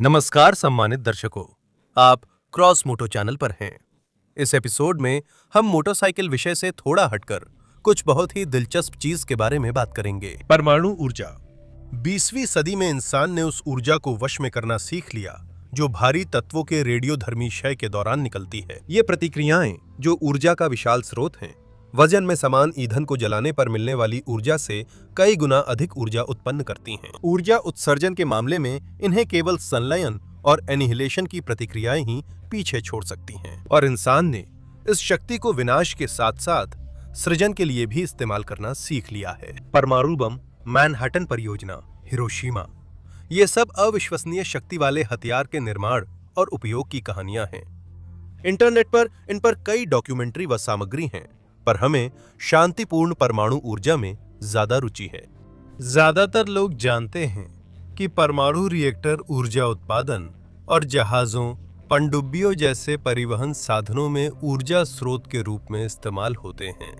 नमस्कार सम्मानित दर्शकों, आप क्रॉस मोटो चैनल पर हैं। इस एपिसोड में हम मोटरसाइकिल विषय से थोड़ा हटकर कुछ बहुत ही दिलचस्प चीज के बारे में बात करेंगे। परमाणु ऊर्जा। 20वीं सदी में इंसान ने उस ऊर्जा को वश में करना सीख लिया जो भारी तत्वों के रेडियोधर्मी क्षय के दौरान निकलती है। ये प्रतिक्रियाएं जो ऊर्जा का विशाल स्रोत हैं, वजन में समान ईंधन को जलाने पर मिलने वाली ऊर्जा से कई गुना अधिक ऊर्जा उत्पन्न करती हैं। ऊर्जा उत्सर्जन के मामले में इन्हें केवल संलयन और एनिहिलेशन की प्रतिक्रियाएं ही पीछे छोड़ सकती हैं, और इंसान ने इस शक्ति को विनाश के साथ साथ सृजन के लिए भी इस्तेमाल करना सीख लिया है। परमाणु बम, मैनहट्टन परियोजना, हिरोशिमा, ये सब अविश्वसनीय शक्ति वाले हथियार के निर्माण और उपयोग की कहानियां हैं। इंटरनेट पर इन पर कई डॉक्यूमेंट्री व सामग्री हैं, पर हमें शांतिपूर्ण परमाणु ऊर्जा में ज्यादा रुचि है। ज्यादातर लोग जानते हैं कि परमाणु रिएक्टर ऊर्जा उत्पादन और जहाजों, पनडुब्बियों जैसे परिवहन साधनों में ऊर्जा स्रोत के रूप में इस्तेमाल होते हैं।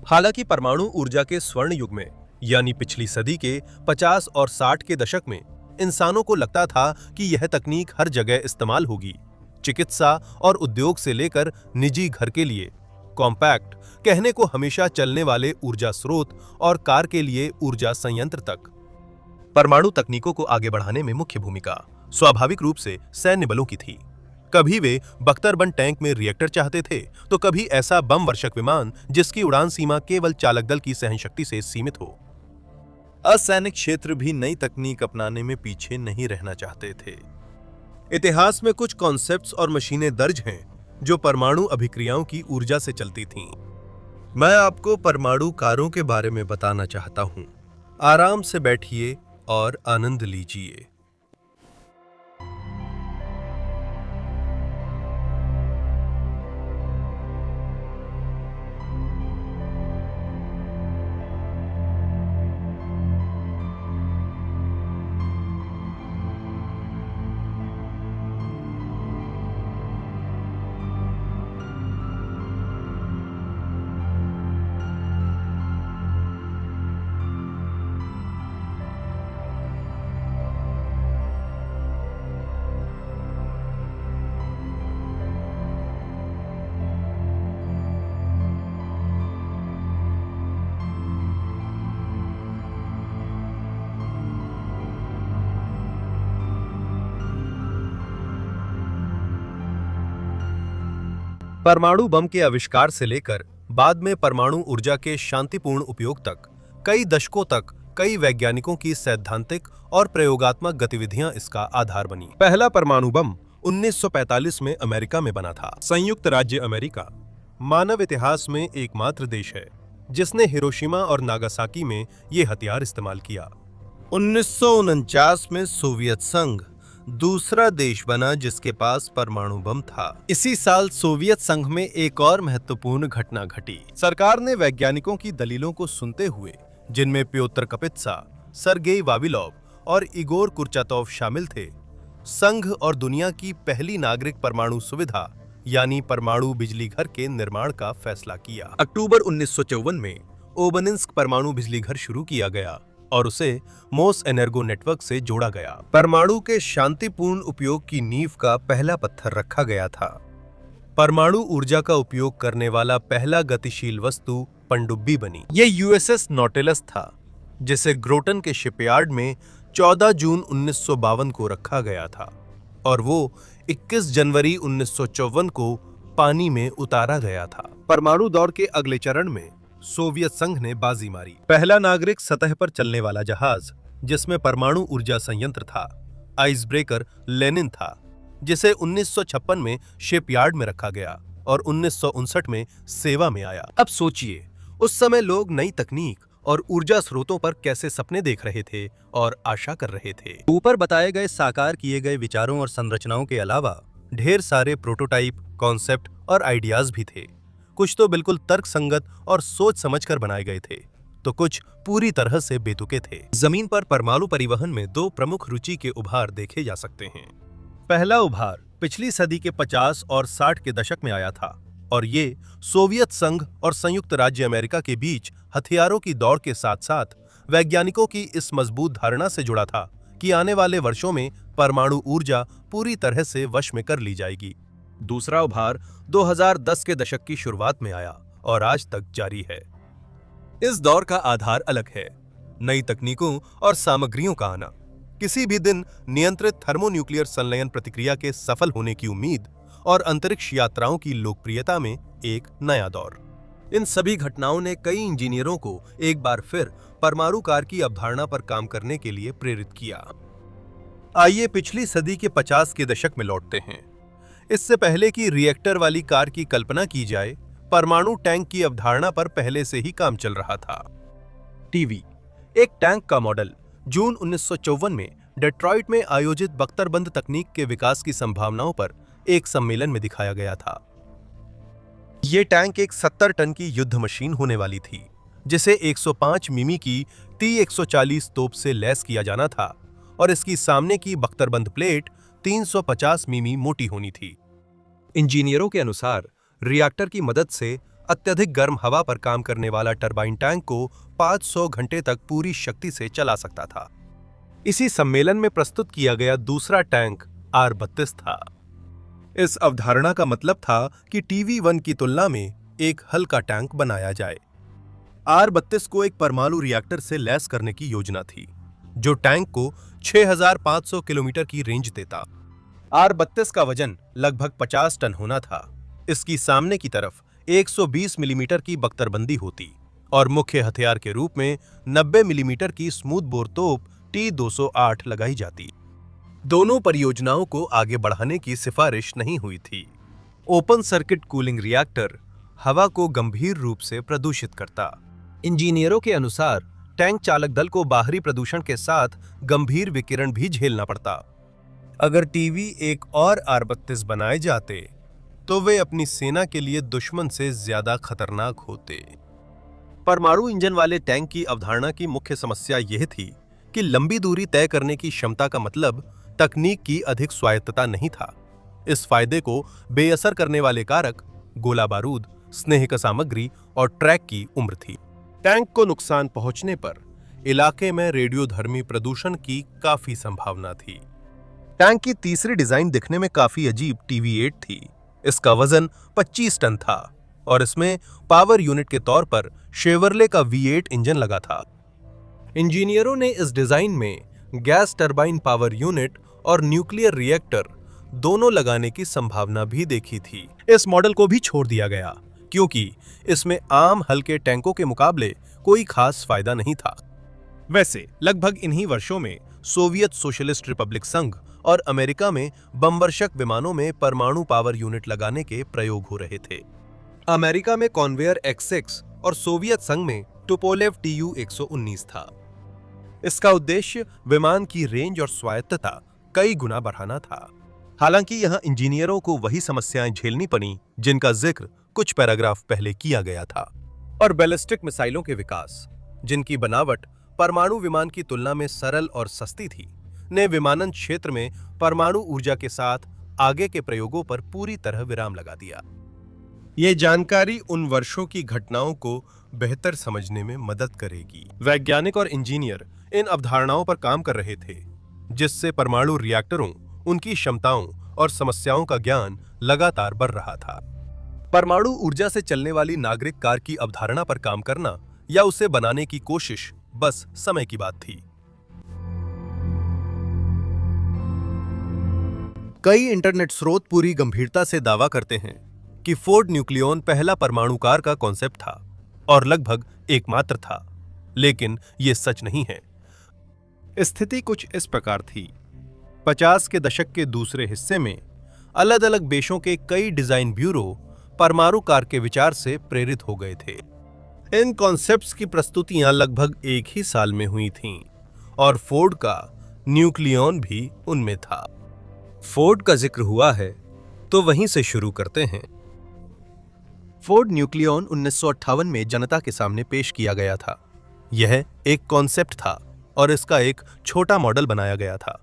हालांकि परमाणु ऊर्जा के स्वर्ण युग में, यानी पिछली सदी के 50 और 60 के दशक में, इंसानों को लगता था कि यह तकनीक हर जगह इस्तेमाल होगी। चिकित्सा और उद्योग से लेकर निजी घर के लिए कॉम्पैक्ट, कहने को हमेशा चलने वाले ऊर्जा स्रोत और कार के लिए ऊर्जा संयंत्र तक। परमाणु तकनीकों को आगे बढ़ाने में मुख्य भूमिका स्वाभाविक रूप से सैन्य बलों की थी। कभी वे बख्तरबंद टैंक में रिएक्टर चाहते थे, तो कभी ऐसा बम वर्षक विमान जिसकी उड़ान सीमा केवल चालक दल की सहनशक्ति से सीमित हो। असैनिक क्षेत्र भी नई तकनीक अपनाने में पीछे नहीं रहना चाहते थे। इतिहास में कुछ कॉन्सेप्ट्स और मशीनें दर्ज हैं जो परमाणु अभिक्रियाओं की ऊर्जा से चलती थीं। मैं आपको परमाणु कारों के बारे में बताना चाहता हूं। आराम से बैठिए और आनंद लीजिए। परमाणु बम के आविष्कार से लेकर बाद में परमाणु ऊर्जा के शांतिपूर्ण उपयोग तक कई दशकों तक कई वैज्ञानिकों की सैद्धांतिक और प्रयोगात्मक गतिविधियां इसका आधार बनी। पहला परमाणु बम 1945 में अमेरिका में बना था। संयुक्त राज्य अमेरिका मानव इतिहास में एकमात्र देश है जिसने हिरोशिमा और नागासाकी में ये हथियार इस्तेमाल किया। 1949 में सोवियत संघ दूसरा देश बना जिसके पास परमाणु बम था। इसी साल सोवियत संघ में एक और महत्वपूर्ण घटना घटी। सरकार ने वैज्ञानिकों की दलीलों को सुनते हुए, जिनमें प्योत्र कपित्सा, सर्गेई वाविलोव और इगोर कुर्चातोव शामिल थे, संघ और दुनिया की पहली नागरिक परमाणु सुविधा यानी परमाणु बिजली घर के निर्माण का फैसला किया। अक्टूबर 1954 में ओबनिंस्क परमाणु बिजली घर शुरू किया गया और उसे मोसएनर्गो नेटवर्क से जोड़ा गया। परमाणु के शांतिपूर्ण उपयोग की नींव का पहला पत्थर रखा गया था। परमाणु ऊर्जा का उपयोग करने वाला पहला गतिशील वस्तु पनडुब्बी बनी। यह यूएसएस नॉटिलस था, जिसे ग्रोटन के शिपयार्ड में 14 जून 1952 को रखा गया था और वो 21 जनवरी 1954 को पानी में उतारा गया था। परमाणु दौर के अगले चरण में सोवियत संघ ने बाजी मारी। पहला नागरिक सतह पर चलने वाला जहाज जिसमें परमाणु ऊर्जा संयंत्र था, आइस ब्रेकर लेनिन था, जिसे 1956 में शिपयार्ड में रखा गया और 1959 में सेवा में आया। अब सोचिए, उस समय लोग नई तकनीक और ऊर्जा स्रोतों पर कैसे सपने देख रहे थे और आशा कर रहे थे। ऊपर बताए गए साकार किए गए विचारों और संरचनाओं के अलावा ढेर सारे प्रोटोटाइप, कॉन्सेप्ट और आइडियाज भी थे। कुछ तो बिल्कुल तर्कसंगत और सोच समझकर बनाए गए थे, तो कुछ पूरी तरह से बेतुके थे। जमीन पर परमाणु परिवहन में दो प्रमुख रुचि के उभार देखे जा सकते हैं। पहला उभार पिछली सदी के 50 और 60 के दशक में आया था और ये सोवियत संघ और संयुक्त राज्य अमेरिका के बीच हथियारों की दौड़ के साथ साथ वैज्ञानिकों की इस मजबूत धारणा से जुड़ा था कि आने वाले वर्षों में परमाणु ऊर्जा पूरी तरह से वश में कर ली जाएगी। दूसरा उभार 2010 के दशक की शुरुआत में आया और आज तक जारी है। इस दौर का आधार अलग है, नई तकनीकों और सामग्रियों का आना, किसी भी दिन नियंत्रित थर्मोन्यूक्लियर संलयन प्रतिक्रिया के सफल होने की उम्मीद और अंतरिक्ष यात्राओं की लोकप्रियता में एक नया दौर। इन सभी घटनाओं ने कई इंजीनियरों को एक बार फिर परमाणु कार की अवधारणा पर काम करने के लिए प्रेरित किया। आइए पिछली सदी के 50 के दशक में लौटते हैं। इससे पहले कि रिएक्टर वाली कार की कल्पना की जाए, परमाणु टैंक की अवधारणा पर पहले से ही काम चल रहा था। टीवी, एक टैंक का मॉडल, जून 1954 में डेट्रॉइट में आयोजित बख्तरबंद तकनीक के विकास की संभावनाओं पर एक सम्मेलन में दिखाया गया था। यह टैंक एक 70 टन की युद्ध मशीन होने वाली थी, जिसे 105 मिमी की T-140 तोप से लैस किया जाना था और इसकी सामने की बख्तरबंद प्लेट 350 मिमी मोटी होनी थी। इंजीनियरों के अनुसार रिएक्टर की मदद से अत्यधिक गर्म हवा पर काम करने वाला टरबाइन टैंक को 500 घंटे तक पूरी शक्ति से चला सकता था। इसी सम्मेलन में प्रस्तुत किया गया दूसरा टैंक R-32 था। इस अवधारणा का मतलब था कि TV-1 की तुलना में एक हल्का टैंक बनाया जाए। R-32 को एक परमाणु रिएक्टर से लैस करने की योजना थी, जो टैंक को 6500 किलोमीटर की रेंज देता। R-32 का वजन लगभग 50 टन होना था। इसकी सामने की तरफ 120 मिलीमीटर की बख्तरबंदी होती और मुख्य हथियार के रूप में 90 मिलीमीटर की स्मूथ बोर तोप T-208 लगाई जाती। दोनों परियोजनाओं को आगे बढ़ाने की सिफारिश नहीं हुई थी। ओपन सर्किट कूलिंग रिएक्टर हवा को गंभीर रूप से प्रदूषित करता। इंजीनियरों के अनुसार टैंक चालक दल को बाहरी प्रदूषण के साथ गंभीर विकिरण भी झेलना पड़ता। अगर TV-1 और R-32 बनाए जाते तो वे अपनी सेना के लिए दुश्मन से ज्यादा खतरनाक होते। परमाणु इंजन वाले टैंक की अवधारणा की मुख्य समस्या यह थी कि लंबी दूरी तय करने की क्षमता का मतलब तकनीक की अधिक स्वायत्तता नहीं था। इस फायदे को बेअसर करने वाले कारक गोला बारूद, स्नेहक सामग्री और ट्रैक की उम्र थी। टैंक को नुकसान पहुंचने पर इलाके में रेडियोधर्मी प्रदूषण की काफी संभावना थी। टैंक की तीसरी डिजाइन दिखने में काफी अजीब TV-8 थी। इसका वजन 25 टन था और इसमें पावर यूनिट के तौर पर शेवरले का V8 इंजन लगा था। इंजीनियरों ने इस डिजाइन में गैस टरबाइन पावर यूनिट और न्यूक्लियर रिएक्टर दोनों लगाने की संभावना भी देखी थी। इस मॉडल को भी छोड़ दिया गया क्योंकि इसमें आम हल्के टैंकों के मुकाबले कोई खास फायदा नहीं था। वैसे लगभग इन्हीं वर्षों में सोवियत सोशलिस्ट रिपब्लिक संघ और अमेरिका में बमवर्षक विमानों में परमाणु पावर यूनिट लगाने के प्रयोग हो रहे थे। अमेरिका में कॉन्वेयर X6 और सोवियत संघ में टुपोलेव Tu-119 था। इसका उद्देश्य विमान की रेंज और स्वायत्तता कई गुना बढ़ाना था। हालांकि यहां इंजीनियरों को वही समस्याएं झेलनी पड़ी जिनका जिक्र कुछ पैराग्राफ पहले किया गया था। और बैलिस्टिक मिसाइलों के विकास, जिनकी बनावट परमाणु विमान की तुलना में सरल और सस्ती थी, ने विमानन क्षेत्र में परमाणु ऊर्जा के साथ आगे के प्रयोगों पर पूरी तरह विराम लगा दिया। ये जानकारी उन वर्षों की घटनाओं को बेहतर समझने में मदद करेगी। वैज्ञानिक और इंजीनियर इन अवधारणाओं पर काम कर रहे थे, जिससे परमाणु रिएक्टरों, उनकी क्षमताओं और समस्याओं का ज्ञान लगातार बढ़ रहा था। परमाणु ऊर्जा से चलने वाली नागरिक कार की अवधारणा पर काम करना या उसे बनाने की कोशिश बस समय की बात थी। कई इंटरनेट स्रोत पूरी गंभीरता से दावा करते हैं कि फोर्ड न्यूक्लियन पहला परमाणु कार का कॉन्सेप्ट था और लगभग एकमात्र था, लेकिन यह सच नहीं है। स्थिति कुछ इस प्रकार थी। 50 के दशक के दूसरे हिस्से में अलग अलग देशों के कई डिजाइन ब्यूरो परमाणु कार के विचार से प्रेरित हो गए थे। इन कॉन्सेप्ट्स की प्रस्तुतियां लगभग एक ही साल में हुई थीं और फोर्ड का न्यूक्लियन भी उनमें था। फोर्ड का जिक्र हुआ है तो वहीं से शुरू करते हैं। फोर्ड न्यूक्लियन 1958 में जनता के सामने पेश किया गया था। यह एक कॉन्सेप्ट था और इसका एक छोटा मॉडल बनाया गया था।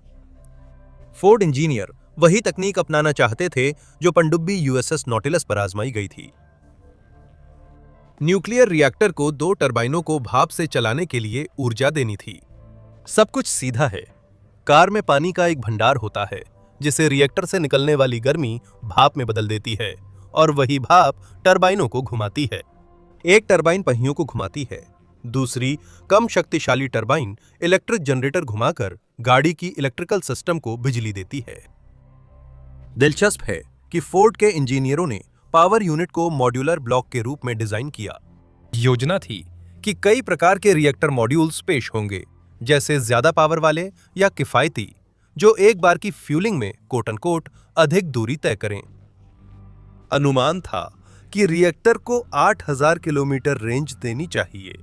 फोर्ड इंजीनियर वही तकनीक अपनाना चाहते थे जो पनडुब्बी USS नॉटिलस पर आजमाई गई थी। न्यूक्लियर रिएक्टर को 2 टरबाइनों को भाप से चलाने के लिए ऊर्जा देनी थी। सब कुछ सीधा है। कार में पानी का एक भंडार होता है जिसे रिएक्टर से निकलने वाली गर्मी भाप में बदल देती है और वही भाप टरबाइनों को घुमाती है। एक टरबाइन पहियों को घुमाती है, दूसरी कम शक्तिशाली टरबाइन इलेक्ट्रिक जनरेटर घुमाकर गाड़ी की इलेक्ट्रिकल सिस्टम को बिजली देती है। दिलचस्प है कि फोर्ड के इंजीनियरों ने पावर यूनिट को मॉड्यूलर ब्लॉक के रूप में डिजाइन किया। योजना थी कि कई प्रकार के रिएक्टर मॉड्यूल्स पेश होंगे, जैसे ज्यादा पावर वाले या किफायती, जो एक बार की फ्यूलिंग में कोट अनकोट अधिक दूरी तय करें। अनुमान था कि रिएक्टर को 8000 किलोमीटर रेंज देनी चाहिए।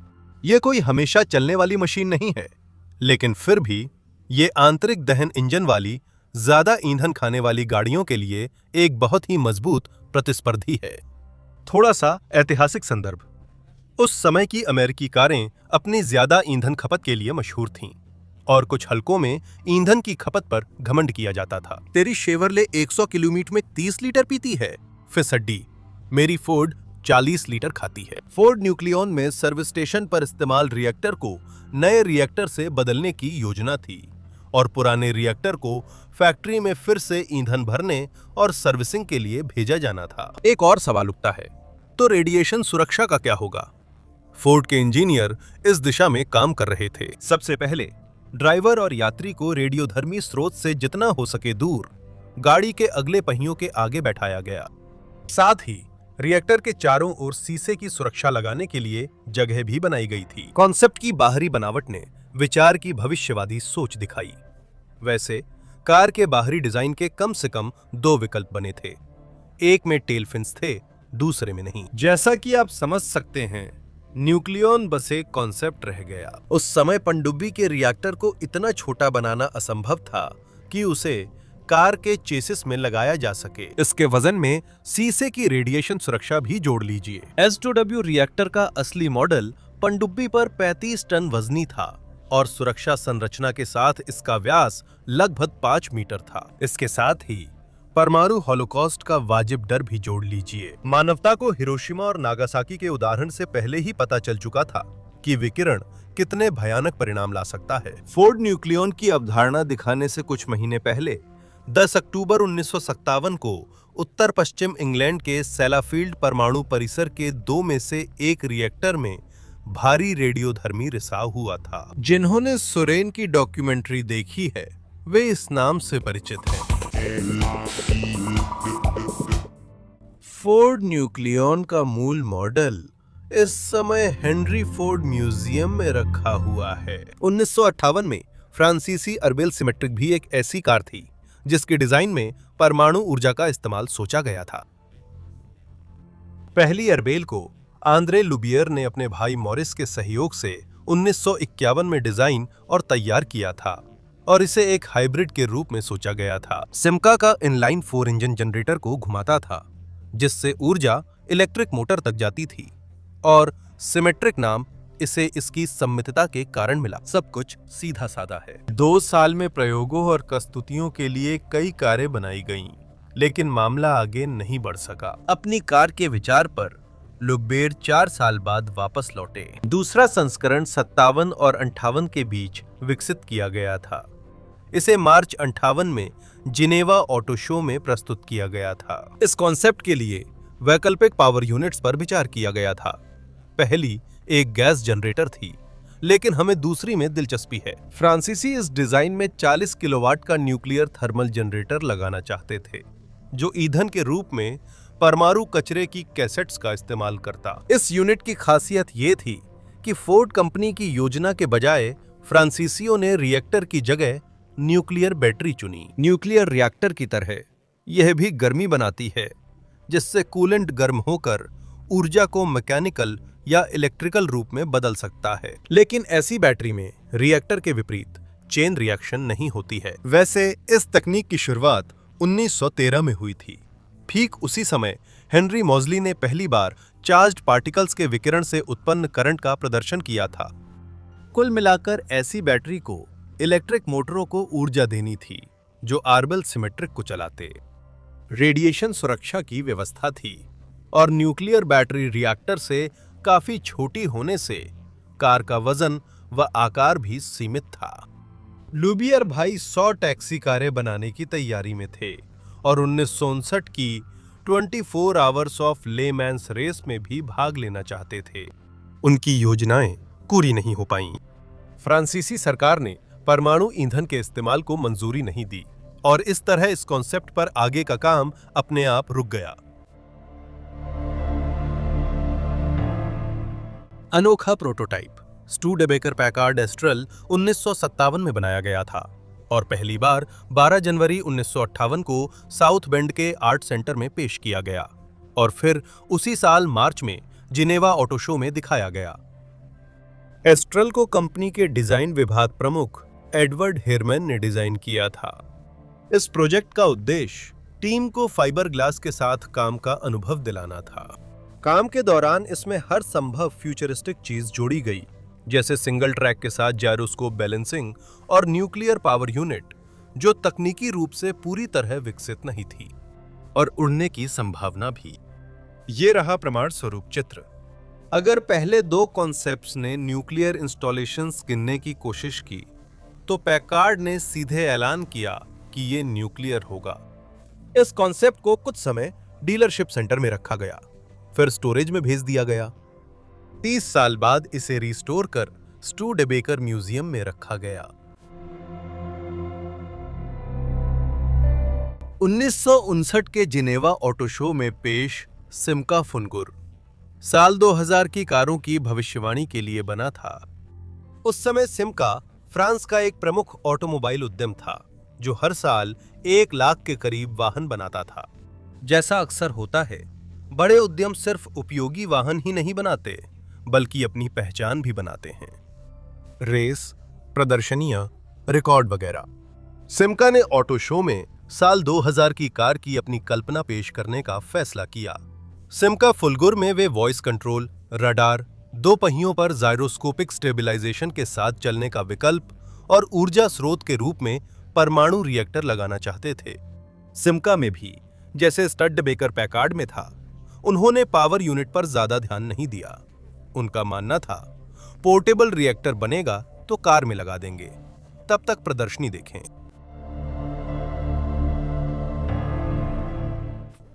यह कोई हमेशा चलने वाली मशीन नहीं है, लेकिन फिर भी ये आंतरिक दहन इंजन वाली ज्यादा ईंधन खाने वाली गाड़ियों के लिए एक बहुत ही मजबूत प्रतिस्पर्धी है। थोड़ा सा ऐतिहासिक संदर्भ। उस समय की अमेरिकी कारें अपनी ज्यादा ईंधन खपत के लिए मशहूर थीं और कुछ हलकों में ईंधन की खपत पर घमंड किया जाता था। तेरी शेवरले 100 किलोमीटर में 30 लीटर पीती है, फिसड्डी। मेरी फोर्ड 40 लीटर खाती है। फोर्ड न्यूक्लियन में सर्विस स्टेशन पर इस्तेमाल रिएक्टर को नए रिएक्टर से बदलने की योजना थी और पुराने रिएक्टर को फैक्ट्री में फिर से ईंधन भरने और सर्विसिंग के लिए भेजा जाना था। एक और सवाल उठता है, तो रेडिएशन सुरक्षा का क्या होगा? फोर्ड के इंजीनियर इस दिशा में काम कर रहे थे। सबसे पहले ड्राइवर और यात्री को रेडियोधर्मी स्रोत से जितना हो सके दूर गाड़ी के अगले पहियों के आगे बैठाया गया। साथ ही रिएक्टर के चारों ओर शीशे की सुरक्षा लगाने के लिए जगह भी बनाई गई थी। कॉन्सेप्ट की बाहरी बनावट ने विचार की भविष्यवादी सोच दिखाई। वैसे कार के बाहरी डिजाइन के कम से कम 2 विकल्प बने थे, एक में टेल फिन्स थे, दूसरे में नहीं। जैसा कि आप समझ सकते हैं, न्यूक्लियन बस एक कॉन्सेप्ट रह गया। उस समय पनडुब्बी के रिएक्टर को इतना छोटा बनाना असंभव था कि उसे कार के चेसिस में लगाया जा सके। इसके वजन में शीशे की रेडिएशन सुरक्षा भी जोड़ लीजिए। S2W रिएक्टर का असली मॉडल पनडुब्बी पर 35 टन वजनी था और सुरक्षा संरचना के साथ इसका व्यास लगभग 5 मीटर था। इसके साथ ही परमाणु हॉलोकॉस्ट का वाजिब डर भी जोड़ लीजिए। मानवता को हिरोशिमा और नागासाकी के उदाहरण से पहले ही पता चल चुका था कि विकिरण कितने भयानक परिणाम ला सकता है। फोर्ड न्यूक्लियन की अवधारणा दिखाने से कुछ महीने पहले 10 अक्टूबर 1957 को उत्तर पश्चिम इंग्लैंड के सेलाफील्ड परमाणु परिसर के 2 में से एक रिएक्टर में भारी रेडियोधर्मी रिसाव हुआ था। जिन्होंने सोरेन की डॉक्यूमेंट्री देखी है वे इस नाम से परिचित हैं। फोर्ड न्यूक्लियन का मूल मॉडल इस समय हेनरी फोर्ड म्यूजियम में रखा हुआ है। 1958 में फ्रांसीसी अर्बेल सिमेट्रिक भी एक ऐसी कार थी जिसके डिजाइन में परमाणु ऊर्जा का इस्तेमाल सोचा गया था। पहली अर्बेल को आंद्रे लुबियर ने अपने भाई मॉरिस के सहयोग से 1951 में डिजाइन और तैयार किया था और इसे एक हाइब्रिड के रूप में सोचा गया था। सिमका का इनलाइन 4 इंजन जनरेटर को घुमाता था जिससे ऊर्जा इलेक्ट्रिक मोटर तक जाती थी और सिमेट्रिक नाम इसे इसकी सम्मितता के कारण मिला। सब कुछ सीधा साधा है। 2 साल में प्रयोगों और प्रस्तुतियों के लिए कई कारें बनाई गईं, लेकिन मामला आगे नहीं बढ़ सका। अपनी कार के विचार पर लुब्बेर 4 साल बाद वापस लौटे। दूसरा संस्करण 57 और 58 के बीच विकसित किया गया था। इसे मार्च 58 में जिनेवा ऑटो शो में प्रस्तुत किया गया था। इस कॉन्सेप्ट के लिए वैकल्पिक पावर यूनिट्स पर विचार किया गया था। पहली एक गैस जनरेटर थी, लेकिन हमें दूसरी में दिलचस्पी है। फ्रांसीसी इस डिजाइन में 40 किलोवाट का न्यूक्लियर थर्मल जनरेटर लगाना चाहते थे, जो ईंधन के रूप में परमाणु कचरे की कैसेट्स का इस्तेमाल करता। इस यूनिट की खासियत ये थी कि फोर्ड कंपनी की योजना के बजाय फ्रांसीसियों ने रिएक्टर की जगह न्यूक्लियर बैटरी चुनी। न्यूक्लियर रिएक्टर की तरह यह भी गर्मी बनाती है, जिससे कूलेंट गर्म होकर ऊर्जा को मैकेनिकल या इलेक्ट्रिकल रूप में बदल सकता है। लेकिन ऐसी बैटरी में रिएक्टर के विपरीत चेन रिएक्शन नहीं होती है। वैसे इस तकनीक की शुरुआत 1913 में हुई थी। ठीक उसी समय हेनरी मॉजली ने पहली बार चार्ज्ड पार्टिकल्स के विकिरण से उत्पन्न करंट का प्रदर्शन किया था। कुल मिलाकर ऐसी बैटरी को इलेक्ट्रिक मोटरों को ऊर्जा देनी थी जो आर्बेल सिमेट्रिक को चलाते। रेडिएशन सुरक्षा की व्यवस्था थी और न्यूक्लियर बैटरी रिएक्टर से काफी छोटी होने से कार का वजन व आकार भी सीमित था। लुबियर भाई 100 टैक्सी कारें बनाने की तैयारी में थे और 1959 की 24 आवर्स ऑफ ले मैन्स रेस में भी भाग लेना चाहते थे। उनकी योजनाएं पूरी नहीं हो पाईं। फ्रांसीसी सरकार ने परमाणु ईंधन के इस्तेमाल को मंजूरी नहीं दी और इस तरह इस कॉन्सेप्ट पर आगे का काम अपने आप रुक गया। अनोखा प्रोटोटाइप स्टूडेबेकर पैकार्ड एस्ट्रल 1957 में बनाया गया था और पहली बार 12 जनवरी 1958 को साउथ बेंड के आर्ट सेंटर में पेश किया गया और फिर उसी साल मार्च में जिनेवा ऑटो शो में दिखाया गया। एस्ट्रल को कंपनी के डिजाइन विभाग प्रमुख एडवर्ड हेरमैन ने डिजाइन किया था। इस प्रोजेक्ट का उद्देश्य टीम को फाइबर ग्लास के साथ काम का अनुभव दिलाना था। काम के दौरान इसमें हर संभव फ्यूचरिस्टिक चीज जोड़ी गई, जैसे सिंगल ट्रैक के साथ जायरोस्कोप बैलेंसिंग और न्यूक्लियर पावर यूनिट, जो तकनीकी रूप से पूरी तरह विकसित नहीं थी, और उड़ने की संभावना भी। ये रहा प्रमाण स्वरूप चित्र। अगर पहले दो कॉन्सेप्ट्स ने न्यूक्लियर इंस्टॉलेशंस गिनने की कोशिश की, तो पैकार्ड ने सीधे ऐलान किया कि ये न्यूक्लियर होगा। इस कॉन्सेप्ट को कुछ समय डीलरशिप सेंटर में रखा गया, फिर स्टोरेज में भेज दिया गया। 30 साल बाद इसे रिस्टोर कर स्टूडेबेकर म्यूजियम में रखा गया। 1959 के जिनेवा ऑटो शो में पेश सिमका फुनगुर साल 2000 की कारों की भविष्यवाणी के लिए बना था। उस समय सिमका फ्रांस का एक प्रमुख ऑटोमोबाइल उद्यम था, जो हर साल 1 लाख के करीब वाहन बनाता था। जैसा अक्सर होता है, बड़े उद्यम सिर्फ उपयोगी वाहन ही नहीं बनाते, बल्कि अपनी पहचान भी बनाते हैं। रेस, प्रदर्शनियां, रिकॉर्ड वगैरह। सिमका ने ऑटो शो में साल 2000 की कार की अपनी कल्पना पेश करने का फैसला किया। सिमका फुलगुर में वे वॉइस कंट्रोल, रडार, 2 पहियों पर जायरोस्कोपिक स्टेबलाइजेशन के साथ चलने का विकल्प और ऊर्जा स्रोत के रूप में परमाणु रिएक्टर लगाना चाहते थे। सिमका में भी, जैसे स्टूडेबेकर पैकार्ड में था, उन्होंने पावर यूनिट पर ज्यादा ध्यान नहीं दिया। उनका मानना था, पोर्टेबल रिएक्टर बनेगा तो कार में लगा देंगे, तब तक प्रदर्शनी देखें।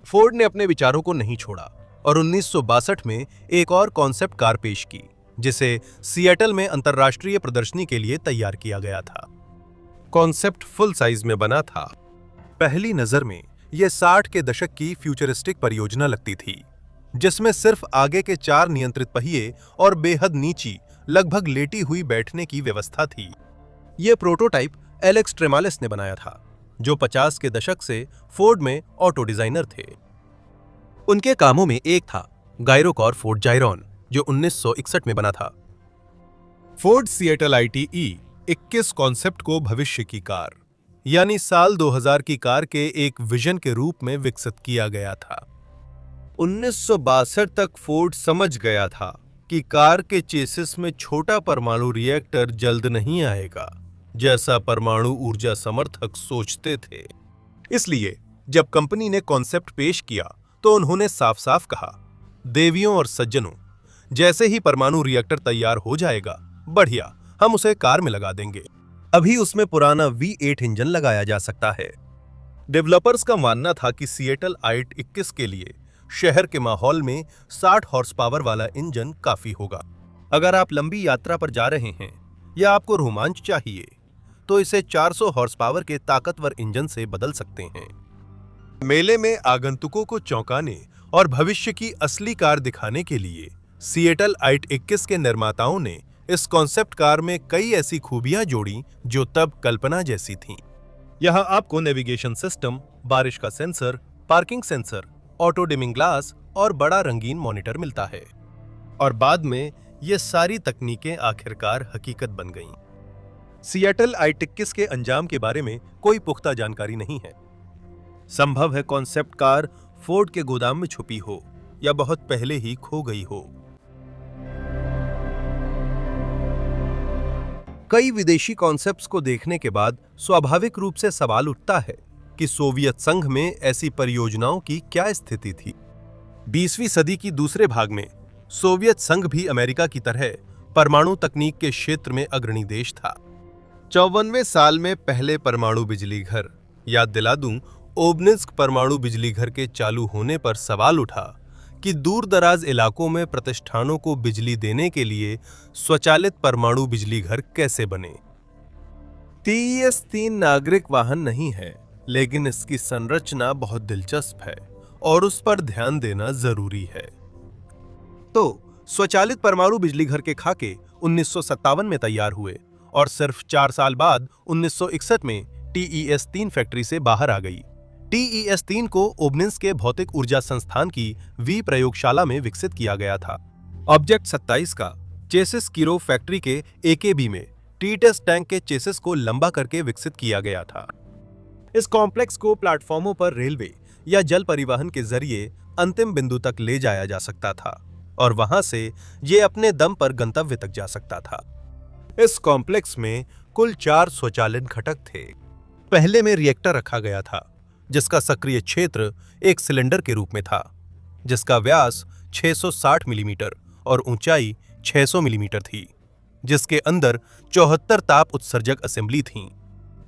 फोर्ड ने अपने विचारों को नहीं छोड़ा और 1962 में एक और कॉन्सेप्ट कार पेश की, जिसे सिएटल में अंतर्राष्ट्रीय प्रदर्शनी के लिए तैयार किया गया था। कॉन्सेप्ट फुल साइज में बना था। पहली नजर में यह 60 के दशक की फ्यूचरिस्टिक परियोजना लगती थी, जिसमें सिर्फ आगे के 4 नियंत्रित पहिए और बेहद नीची, लगभग लेटी हुई बैठने की व्यवस्था थी। यह प्रोटोटाइप एलेक्स ट्रेमालिस ने बनाया था, जो 50 के दशक से फोर्ड में ऑटो डिजाइनर थे। उनके कामों में एक था गायरोकॉर फोर्ड जायरॉन, जो 1961 में बना था। फोर्ड सिएटल ITE 21 कॉन्सेप्ट को भविष्य की कार, यानी साल 2000 की कार के एक विजन के रूप में विकसित किया गया था। 1962 तक फोर्ड समझ गया था कि कार के चेसिस में छोटा परमाणु रिएक्टर जल्द नहीं आएगा, जैसा परमाणु ऊर्जा समर्थक सोचते थे। इसलिए जब कंपनी ने कॉन्सेप्ट पेश किया, तो उन्होंने साफ-साफ कहा, देवियों और सज्जनों, जैसे ही परमाणु रिएक्टर तैयार हो जाएगा, बढ़िया, हम उसे कार में लगा देंगे। अभी उसमें पुराना V8 इंजन लगाया जा सकता है। डेवलपर्स का मानना था कि सिएटल ITE 21 के लिए शहर के माहौल में 60 हॉर्स पावर वाला इंजन काफी होगा। अगर आप लंबी यात्रा पर जा रहे हैं या आपको रोमांच चाहिए, तो इसे 400 हॉर्स पावर के ताकतवर इंजन से बदल सकते हैं। मेले में आगंतुकों को चौंकाने और भविष्य की असली कार दिखाने के लिए सिएटल ITE 21 के निर्माताओं ने इस कॉन्सेप्ट कार में कई ऐसी खूबियां जोड़ी जो तब कल्पना जैसी थीं। यहां आपको नेविगेशन सिस्टम, बारिश का sensor, parking sensor, auto dimming glass और बड़ा रंगीन मॉनिटर मिलता है। और बाद में ये सारी तकनीकें आखिरकार हकीकत बन गईं। सिएटल ITE 21 के अंजाम के बारे में कोई पुख्ता जानकारी नहीं है। संभव है कॉन्सेप्ट कार फोर्ड के गोदाम में छुपी हो या बहुत पहले ही खो गई हो। कई विदेशी कॉन्सेप्ट्स को देखने के बाद स्वाभाविक रूप से सवाल उठता है कि सोवियत संघ में ऐसी परियोजनाओं की क्या स्थिति थी। 20वीं सदी की दूसरे भाग में सोवियत संघ भी अमेरिका की तरह परमाणु तकनीक के क्षेत्र में अग्रणी देश था। 54वें साल में पहले परमाणु बिजली घर, याद दिला दूं, ओबनिस्क परमाणु बिजली घर के चालू होने पर सवाल उठा कि दूर दराज इलाकों में प्रतिष्ठानों को बिजली देने के लिए स्वचालित परमाणु बिजली घर कैसे बने। TES-3 नागरिक वाहन नहीं है, लेकिन इसकी संरचना बहुत दिलचस्प है और उस पर ध्यान देना जरूरी है। तो स्वचालित परमाणु बिजली घर के खाके 1957 में तैयार हुए और सिर्फ 4 साल बाद 1961 में TES-3 फैक्ट्री से बाहर आ गई। TES-3 को ओबनिस्क के भौतिक ऊर्जा संस्थान की वी प्रयोगशाला में विकसित किया गया था। ऑब्जेक्ट 27 का चेसिस किरोव फैक्ट्री के AKB में टी-टेस्ट टैंक के चेसिस को लंबा करके विकसित किया गया था। इस कॉम्प्लेक्स को प्लेटफॉर्मों पर रेलवे या जल परिवहन के जरिए अंतिम बिंदु तक ले जाया जा सकता था और वहां से ये अपने दम पर गंतव्य तक जा सकता था। इस कॉम्प्लेक्स में कुल 4 स्वचालित घटक थे। पहले में रिएक्टर रखा गया था, जिसका सक्रिय क्षेत्र एक सिलेंडर के रूप में था, जिसका व्यास 660 मिलीमीटर और ऊंचाई 600 मिलीमीटर थी, जिसके अंदर 74 ताप उत्सर्जक असेंबली थीं।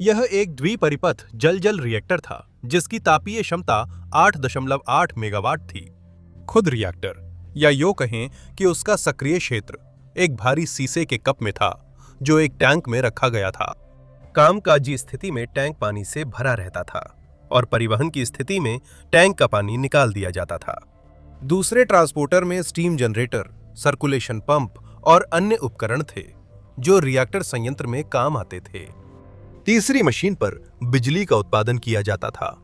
यह एक द्विपरिपथ जल रिएक्टर था, जिसकी तापीय क्षमता 8.8 मेगावाट थी। खुद रिएक्टर, या यूं कहें कि उसका सक्रिय क्षेत्र, एक भारी शीशे के कप में था जो एक टैंक में रखा गया था। कामकाजी स्थिति में टैंक पानी से भरा रहता था और परिवहन की स्थिति में टैंक का पानी निकाल दिया जाता था। दूसरे ट्रांसपोर्टर में स्टीम जनरेटर, सर्कुलेशन पंप और अन्य उपकरण थे जो रिएक्टर संयंत्र में काम आते थे। तीसरी मशीन पर बिजली का उत्पादन किया जाता था।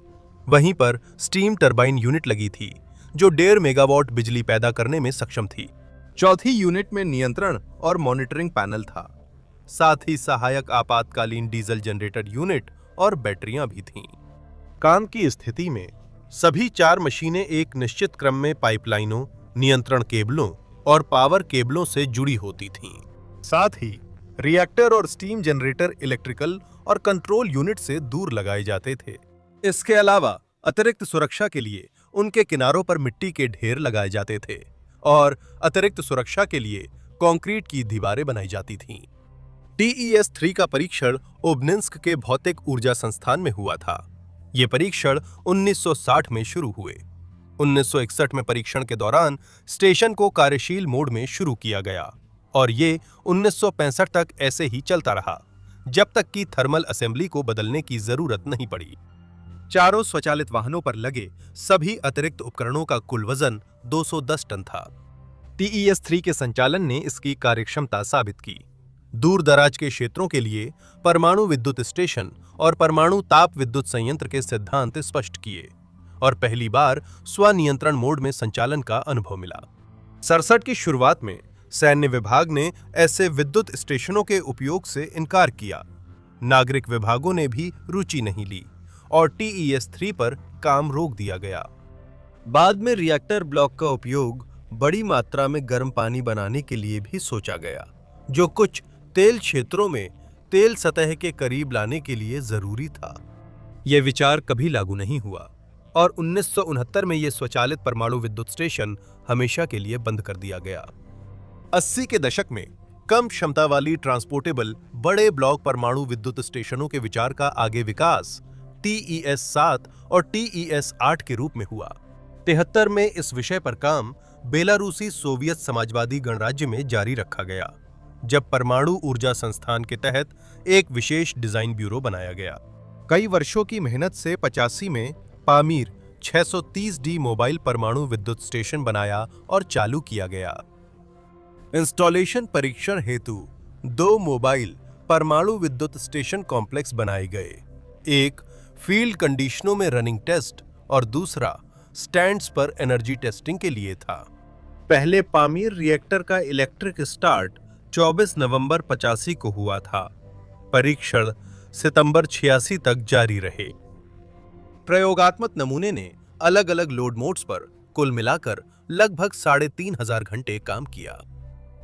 वहीं पर स्टीम टरबाइन यूनिट लगी थी जो 1.5 मेगावाट बिजली पैदा करने में सक्षम थी। चौथी यूनिट में नियंत्रण और मॉनिटरिंग पैनल था। साथ ही सहायक आपातकालीन डीजल जनरेटर यूनिट और बैटरियां भी थीं। काम की स्थिति में सभी 4 मशीनें एक निश्चित क्रम में पाइपलाइनों, नियंत्रण केबलों और पावर केबलों से जुड़ी होती थीं। साथ ही रिएक्टर और स्टीम जनरेटर इलेक्ट्रिकल और कंट्रोल यूनिट से दूर लगाए जाते थे। इसके अलावा अतिरिक्त सुरक्षा के लिए उनके किनारों पर मिट्टी के ढेर लगाए जाते थे और अतिरिक्त सुरक्षा के लिए कंक्रीट की दीवारें बनाई जाती थीं। TES-3 का परीक्षण ओबनिस्क के भौतिक ऊर्जा संस्थान में हुआ था। ये परीक्षण 1960 में शुरू हुए। 1961 में परीक्षण के दौरान स्टेशन को कार्यशील मोड में शुरू किया गया और ये 1965 तक ऐसे ही चलता रहा, जब तक कि थर्मल असेंबली को बदलने की जरूरत नहीं पड़ी। चारों स्वचालित वाहनों पर लगे सभी अतिरिक्त उपकरणों का कुल वजन 210 टन था। TES-3 के संचालन ने इसकी कार्यक्षमता साबित की। दूर दराज के क्षेत्रों के लिए परमाणु विद्युत स्टेशन और परमाणु ताप विद्युत संयंत्र के सिद्धांत स्पष्ट किए और पहली बार स्वनियंत्रण मोड में संचालन का अनुभव मिला। 67 की शुरुआत में सैन्य विभाग ने ऐसे विद्युत स्टेशनों के उपयोग से इनकार किया। नागरिक विभागों ने भी रुचि नहीं ली और TES-3 पर काम रोक दिया गया। बाद में रिएक्टर ब्लॉक का उपयोग बड़ी मात्रा में गर्म पानी बनाने के लिए भी सोचा गया, जो कुछ तेल क्षेत्रों में तेल सतह के करीब लाने के लिए जरूरी था। यह विचार कभी लागू नहीं हुआ और 1969 में यह स्वचालित परमाणु विद्युत स्टेशन हमेशा के लिए बंद कर दिया गया। 80 के दशक में कम क्षमता वाली ट्रांसपोर्टेबल बड़े ब्लॉक परमाणु विद्युत स्टेशनों के विचार का आगे विकास TES-7 और TES-8 के रूप में हुआ। 73 में इस विषय पर काम बेलारूसी सोवियत समाजवादी गणराज्य में जारी रखा गया, जब परमाणु ऊर्जा संस्थान के तहत एक विशेष डिजाइन ब्यूरो बनाया गया। कई वर्षों की मेहनत से 85 में पामीर 630D मोबाइल परमाणु विद्युत स्टेशन बनाया और चालू किया गया। इंस्टॉलेशन परीक्षण हेतु 2 मोबाइल परमाणु विद्युत स्टेशन कॉम्प्लेक्स बनाए गए, एक फील्ड कंडीशनों में रनिंग टेस्ट और दूसरा स्टैंड्स पर एनर्जी टेस्टिंग के लिए था। पहले पामीर रिएक्टर का इलेक्ट्रिक स्टार्ट 24 नवंबर 85 को हुआ था। परीक्षण सितंबर 86 तक जारी रहे। प्रयोगात्मक नमूने ने अलग अलग लोड मोड्स पर कुल मिलाकर लगभग 3500 घंटे काम किया।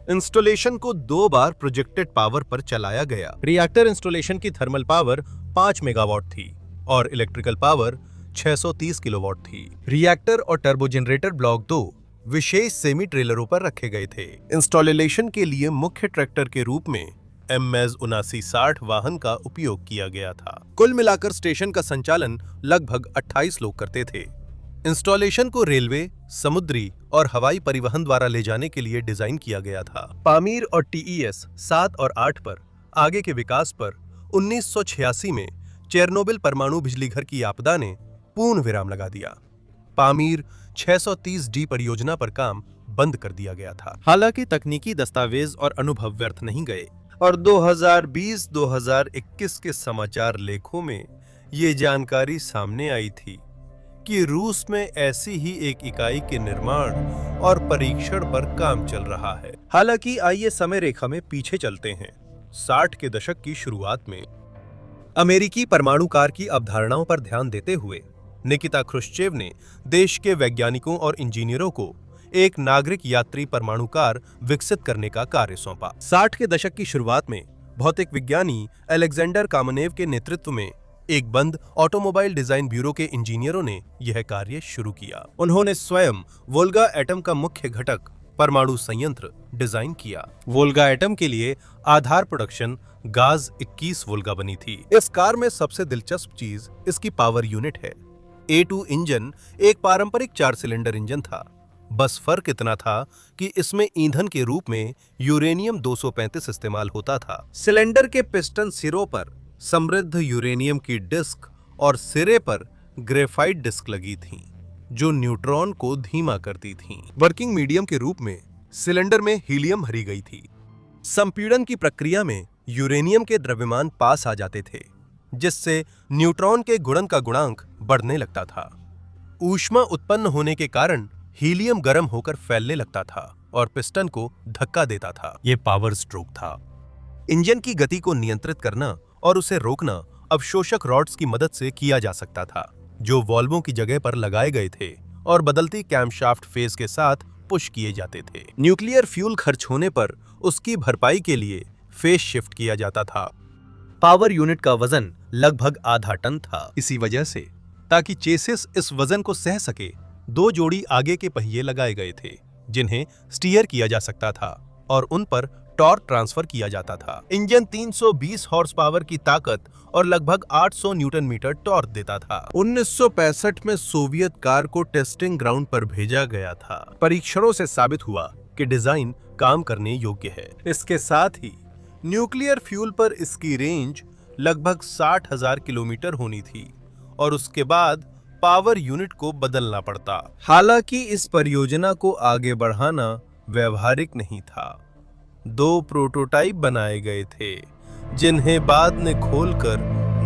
इंस्टॉलेशन को 2 बार प्रोजेक्टेड पावर पर चलाया गया। रिएक्टर इंस्टॉलेशन की थर्मल पावर 5 मेगावाट थी और इलेक्ट्रिकल पावर 630 किलोवाट थी। रिएक्टर और टर्बो जनरेटर ब्लॉक 2 विशेष सेमी ट्रेलरों पर रखे गए थे। इंस्टॉलेशन के लिए मुख्य ट्रैक्टर के रूप में MS-7960 वाहन का उपयोग किया गया था। कुल मिलाकर स्टेशन का संचालन लगभग 28 लोग करते थे। इंस्टॉलेशन को रेलवे, समुद्री और हवाई परिवहन द्वारा ले जाने के लिए डिजाइन किया गया था। पामीर और TES 7 और 8 पर आगे के विकास पर 1986 में चेरनोबिल परमाणु बिजली घर की आपदा ने पूर्ण विराम लगा दिया। पामीर 630D परियोजना पर काम बंद कर दिया गया था। हालांकि तकनीकी दस्तावेज और अनुभव व्यर्थ नहीं गए और 2020-2021 के समाचार लेखों में ये जानकारी सामने आई थी कि रूस में ऐसी ही एक इकाई के निर्माण और परीक्षण पर काम चल रहा है। हालांकि आइए समय रेखा में पीछे चलते हैं। 60 के दशक की शुरुआत में अमेरिकी परमाणु कार की अवधारणाओं पर ध्यान देते हुए निकिता ख्रुश्चेव ने देश के वैज्ञानिकों और इंजीनियरों को एक नागरिक यात्री परमाणु कार विकसित करने का कार्य सौंपा। 60 के दशक की शुरुआत में भौतिक विज्ञानी अलेक्जेंडर कामनेव के नेतृत्व में एक बंद ऑटोमोबाइल डिजाइन ब्यूरो के इंजीनियरों ने यह कार्य शुरू किया। उन्होंने स्वयं वोल्गा एटम का मुख्य घटक परमाणु संयंत्र डिजाइन किया। वोल्गा एटम के लिए आधार प्रोडक्शन गाज 21 वोल्गा बनी थी। इस कार में सबसे दिलचस्प चीज इसकी पावर यूनिट है। A2 इंजन एक पारंपरिक 4 सिलेंडर इंजन था। बस फर्क इतना था कि इसमें ईंधन के रूप में यूरेनियम 235 इस्तेमाल होता था। सिलेंडर के पिस्टन सिरों पर समृद्ध यूरेनियम की डिस्क और सिरे पर ग्रेफाइट डिस्क लगी थीं, जो न्यूट्रॉन को धीमा करती थीं। वर्किंग मीडियम के रूप में सिलेंडर में हीलियम भरी गई थी। संपीड़न की प्रक्रिया में यूरेनियम के द्रव्यमान पास आ जाते थे, जिससे न्यूट्रॉन के गुणन का गुणांक बढ़ने लगता था। ऊष्मा उत्पन्न होने के कारण हीलियम गर्म होकर फैलने लगता था और पिस्टन को धक्का देता था। यह पावर स्ट्रोक था। इंजन की गति को नियंत्रित करना और उसे रोकना अवशोषक रॉड्स की मदद से किया जा सकता था, जो वॉल्वों की जगह पर लगाए गए थे और बदलती कैमशाफ्ट फेस के साथ पुश किए जाते थे। न्यूक्लियर फ्यूल खर्च होने पर उसकी भरपाई के लिए फेस शिफ्ट किया जाता था। पावर यूनिट का वजन लगभग आधा टन था। इसी वजह से ताकि चेसिस इस वजन को सह सके, 2 जोड़ी आगे के पहिए लगाए गए थे, जिन्हें स्टीयर किया जा सकता था और उन पर टॉर्क ट्रांसफर किया जाता था। इंजन 320 हॉर्स पावर की ताकत और लगभग 800 न्यूटन मीटर टॉर्क देता था। 1965 में सोवियत कार को टेस्टिंग ग्राउंड पर भेजा गया था। परीक्षणों से साबित हुआ कि डिजाइन काम करने योग्य है। इसके साथ ही न्यूक्लियर फ्यूल पर इसकी रेंज लगभग 60,000 किलोमीटर होनी थी और उसके बाद पावर यूनिट को बदलना पड़ता। हालांकि इस परियोजना को आगे बढ़ाना व्यवहारिक नहीं था। 2 प्रोटोटाइप बनाए गए थे, जिन्हें बाद में खोलकर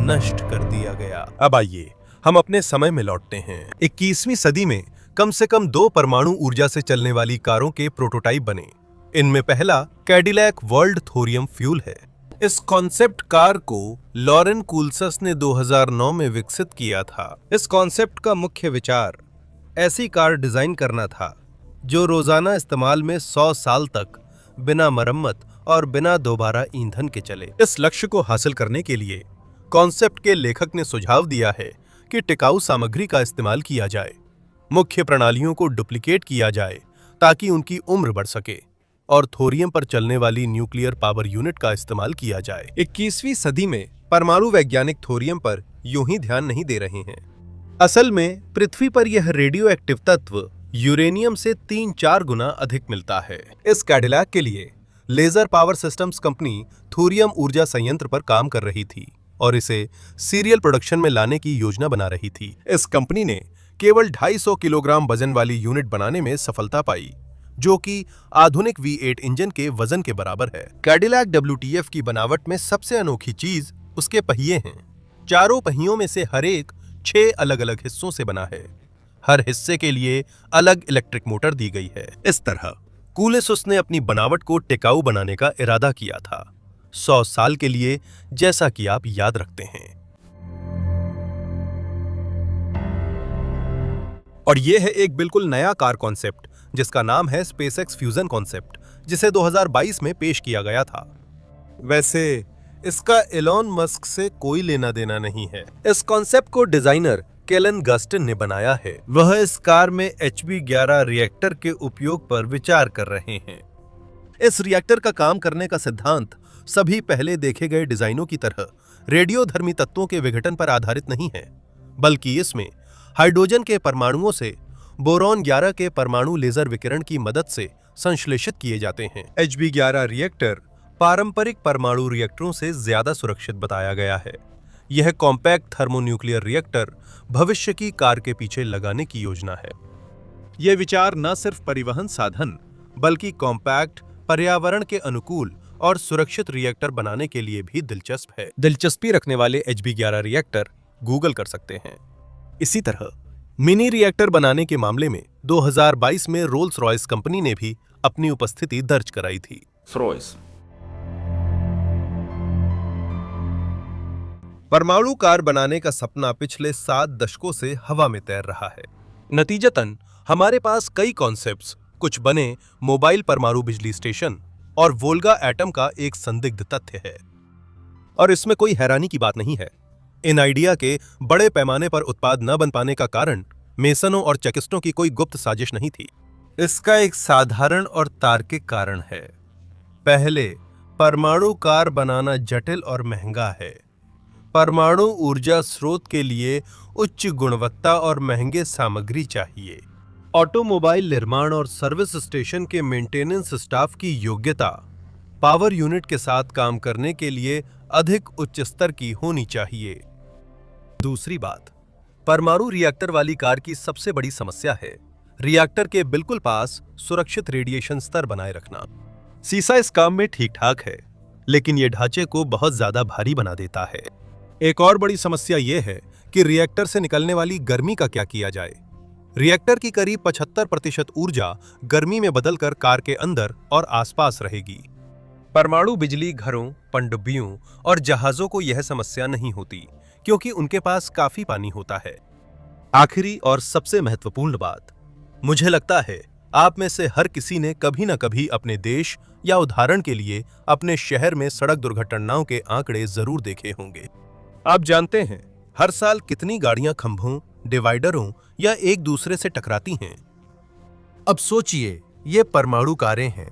नष्ट कर दिया गया। अब आइए हम अपने समय में लौटते हैं। 21वीं सदी में कम से कम 2 परमाणु ऊर्जा से चलने वाली कारों के प्रोटोटाइप बने। इनमें पहला कैडिलैक वर्ल्ड थोरियम फ्यूल है। इस कॉन्सेप्ट कार को लॉरेन कूल्सस ने 2009 में विकसित किया था। इस कॉन्सेप्ट का मुख्य विचार ऐसी कार डिजाइन करना था जो रोजाना इस्तेमाल में 100 साल तक बिना मरम्मत और बिना दोबारा ईंधन के चले। इस लक्ष्य को हासिल करने के लिए कॉन्सेप्ट के लेखक ने सुझाव दिया है कि टिकाऊ सामग्री का इस्तेमाल किया जाए, मुख्य प्रणालियों को डुप्लीकेट किया जाए ताकि उनकी उम्र बढ़ सके और थोरियम पर चलने वाली न्यूक्लियर पावर यूनिट का इस्तेमाल किया जाए। 21वीं सदी में परमाणु वैज्ञानिक थोरियम पर यूं ही ध्यान नहीं दे रहे हैं। असल में पृथ्वी पर यह रेडियो एक्टिव तत्व यूरेनियम से 3-4 गुना अधिक मिलता है। इस कैडिलैक के लिए laser power systems company thorium ऊर्जा संयंत्र पर काम कर रही थी और इसे सीरियल प्रोडक्शन में लाने की योजना बना रही थी। इस कंपनी ने केवल 250 किलोग्राम वजन वाली यूनिट बनाने में सफलता पाई, जो कि आधुनिक V8 इंजन के वजन के बराबर है। कैडिलैक WTF की बनावट में सबसे अनोखी चीज उसके पहिए हैं। चारों पहियों में से हर एक 6 अलग-अलग हिस्सों से बना है। हर हिस्से के लिए अलग इलेक्ट्रिक मोटर दी गई है। इस तरह कूलेसुस ने अपनी बनावट को टिकाऊ बनाने का इरादा किया था, 100 साल के लिए, जैसा कि आप याद रखते हैं। और यह है एक बिल्कुल नया कार कॉन्सेप्ट जिसका नाम है स्पेसएक्स फ्यूजन कॉन्सेप्ट, जिसे 2022 में पेश किया गया था। वैसे इसका एलॉन मस्क से कोई लेना देना नहीं है। इस कॉन्सेप्ट को डिजाइनर केलन गस्टिन ने बनाया है। वह इस कार में HB11 रिएक्टर के उपयोग पर विचार कर रहे हैं। इस रिएक्टर का काम करने का सिद्धांत सभी पहले देखे गए डिजाइनों की तरह रेडियोधर्मी तत्वों के विघटन पर आधारित नहीं है, बल्कि इसमें हाइड्रोजन के परमाणुओं से बोरॉन 11 के परमाणु लेजर विकिरण की मदद से संश्लेषित किए जाते हैं। HB11 रिएक्टर पारंपरिक परमाणु रिएक्टरों से ज्यादा सुरक्षित बताया गया है। यह कॉम्पैक्ट थर्मोन्यूक्लियर रिएक्टर भविष्य की कार के पीछे लगाने की योजना है। यह विचार न सिर्फ परिवहन साधन बल्कि कॉम्पैक्ट, पर्यावरण के अनुकूल और सुरक्षित रिएक्टर बनाने के लिए भी दिलचस्प है। दिलचस्पी रखने वाले HB11 रिएक्टर गूगल कर सकते हैं। इसी तरह मिनी रिएक्टर बनाने के मामले में 2022 में रोल्स रॉयस कंपनी ने भी अपनी उपस्थिति दर्ज कराई थी। परमाणु कार बनाने का सपना पिछले 7 दशकों से हवा में तैर रहा है। नतीजतन हमारे पास कई कॉन्सेप्ट्स, कुछ बने मोबाइल परमाणु बिजली स्टेशन और वोल्गा एटम का एक संदिग्ध तथ्य है। और इसमें कोई हैरानी की बात नहीं है। इन आइडिया के बड़े पैमाने पर उत्पाद न बन पाने का कारण मेसनों और चेकिस्टों की कोई गुप्त साजिश नहीं थी। इसका एक साधारण और तार्किक कारण है। पहले, परमाणु कार बनाना जटिल और महंगा है। परमाणु ऊर्जा स्रोत के लिए उच्च गुणवत्ता और महंगे सामग्री चाहिए। ऑटोमोबाइल निर्माण और सर्विस स्टेशन के मेंटेनेंस स्टाफ की योग्यता पावर यूनिट के साथ काम करने के लिए अधिक उच्च स्तर की होनी चाहिए। दूसरी बात, परमाणु रिएक्टर वाली कार की सबसे बड़ी समस्या है रिएक्टर के बिल्कुल पास सुरक्षित रेडिएशन स्तर बनाए रखना। सीसा इस काम में ठीक ठाक है, लेकिन यह ढांचे को बहुत ज्यादा भारी बना देता है। एक और बड़ी समस्या यह है कि रिएक्टर से निकलने वाली गर्मी का क्या किया जाए। रिएक्टर की करीब 75% ऊर्जा गर्मी में बदलकर कार के अंदर और आसपास रहेगी। परमाणु बिजली घरों, पनडुब्बियों और जहाजों को यह समस्या नहीं होती, क्योंकि उनके पास काफी पानी होता है। आखिरी और सबसे महत्वपूर्ण बात, मुझे लगता है आप में से हर किसी ने कभी न कभी अपने देश या उदाहरण के लिए अपने शहर में सड़क दुर्घटनाओं के आंकड़े जरूर देखे होंगे। आप जानते हैं हर साल कितनी गाड़ियां खंभों, डिवाइडरों या एक दूसरे से टकराती हैं। अब सोचिए, ये परमाणु कारें हैं।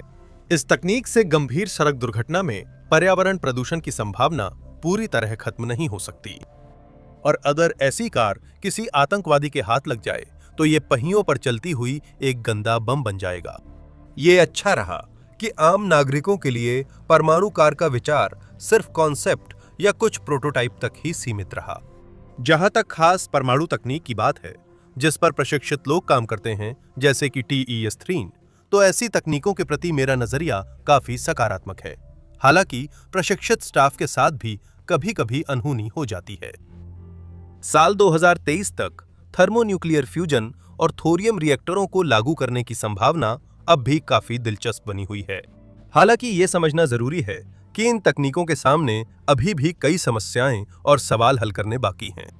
इस तकनीक से गंभीर सड़क दुर्घटना में पर्यावरण प्रदूषण की संभावना पूरी तरह खत्म नहीं हो सकती। और अगर ऐसी कार किसी आतंकवादी के हाथ लग जाए तो ये पहियों पर चलती हुई एक गंदा बम बन जाएगा। ये अच्छा रहा कि आम नागरिकों के लिए परमाणु कार का विचार सिर्फ कॉन्सेप्ट या कुछ प्रोटोटाइप तक ही सीमित रहा। जहां तक खास परमाणु तकनीक की बात है जिस पर प्रशिक्षित लोग काम करते हैं, जैसे कि TES-3, तो ऐसी तकनीकों के प्रति मेरा नजरिया काफी सकारात्मक है। हालांकि प्रशिक्षित स्टाफ के साथ भी कभी-कभी अनहोनी हो जाती है। साल 2023 तक थर्मोन्यूक्लियर फ्यूजन और थोरियम रिएक्टरों को लागू करने की संभावना अब भी काफी दिलचस्प बनी हुई है। हालांकि ये समझना जरूरी है कि इन तकनीकों के सामने अभी भी कई समस्याएं और सवाल हल करने बाकी हैं।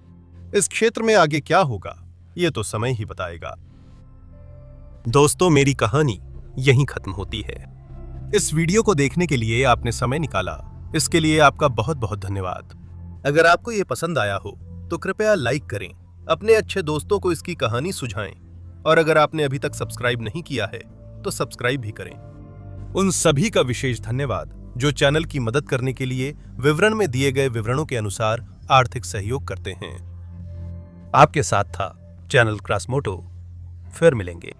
इस क्षेत्र में आगे क्या होगा, ये तो समय ही बताएगा। दोस्तों, मेरी कहानी यहीं खत्म होती है। इस वीडियो को देखने के लिए आपने समय निकाला, इसके लिए आपका बहुत बहुत धन्यवाद। अगर आपको ये पसंद आया हो तो कृपया लाइक करें, अपने अच्छे दोस्तों को इसकी कहानी सुझाएं, और अगर आपने अभी तक सब्सक्राइब नहीं किया है तो सब्सक्राइब भी करें। उन सभी का विशेष धन्यवाद जो चैनल की मदद करने के लिए विवरण में दिए गए विवरणों के अनुसार आर्थिक सहयोग करते हैं। आपके साथ था चैनल क्रॉसमोटो। फिर मिलेंगे।